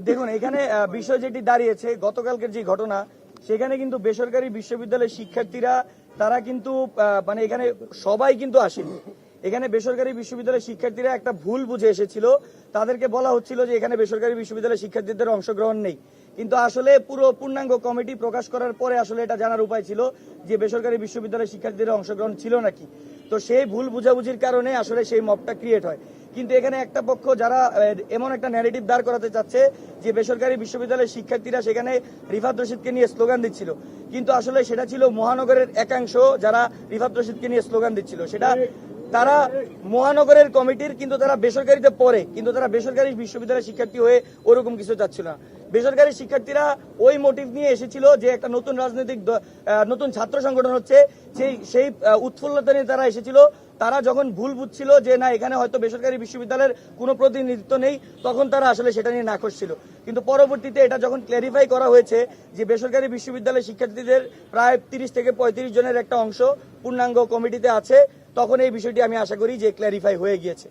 দেখুন, এখানে বিষয় যেটি দাঁড়িয়েছে গতকালকের যে ঘটনা, সেখানে কিন্তু বেসরকারি বিশ্ববিদ্যালয়ের শিক্ষার্থীরা তারা কিন্তু মানে এখানে সবাই কিন্তু আসেনি। এখানে বেসরকারি বিশ্ববিদ্যালয়ের শিক্ষার্থীরা একটা ভুল বুঝে এসেছিল, তাদেরকে বলা হচ্ছিল যে এখানে বেসরকারি বিশ্ববিদ্যালয়ের শিক্ষার্থীদের অংশগ্রহণ নেই, কিন্তু আসলে পুরো পূর্ণাঙ্গ কমিটি প্রকাশ করার পরে আসলে এটা জানার উপায় ছিল যে বেসরকারি বিশ্ববিদ্যালয়ের শিক্ষার্থীদের অংশগ্রহণ ছিল নাকি। তো সেই ভুল বুঝাবুঝির কারণে আসলে সেই মবটা ক্রিয়েট হয়। কিন্তু এখানে একটা পক্ষ যারা এমন একটা ন্যারেটিভ দাঁড় করাতে চাচ্ছে যে বেসরকারি বিশ্ববিদ্যালয়ের শিক্ষার্থীরা সেখানে রিফাত রশিদকে নিয়ে স্লোগান দিচ্ছিল, কিন্তু আসলে সেটা ছিল মহানগরের একাংশ যারা রিফাত রশিদকে নিয়ে স্লোগান দিচ্ছিল। সেটা তারা মহানগরের কমিটির, কিন্তু তারা বেসরকারিতে পড়ে, কিন্তু তারা বেসরকারি বিশ্ববিদ্যালয়ের শিক্ষার্থী হয়ে ওরকম কিছু চাচ্ছিল না। বেসরকারি শিক্ষার্থীরা ওই মোটিভ নিয়ে এসেছিল যে একটা নতুন রাজনৈতিক নতুন ছাত্র সংগঠন হচ্ছে, সেই উৎফুল্লতা নিয়ে তারা এসেছিল। তারা যখন ভুল বুঝছিল যে না এখানে হয়তো বেসরকারি বিশ্ববিদ্যালয়ের কোনো প্রতিনিধিত্ব নেই, তখন তারা আসলে সেটা নিয়ে নাখোশ ছিল। কিন্তু পরবর্তীতে এটা যখন ক্ল্যারিফাই করা হয়েছে যে বেসরকারি বিশ্ববিদ্যালয়ের শিক্ষার্থীদের প্রায় 30 থেকে 35 জনের একটা অংশ পূর্ণাঙ্গ কমিটিতে আছে, তখন এই বিষয়টি আমি আশা করি যে ক্ল্যারিফাই হয়ে গিয়েছে।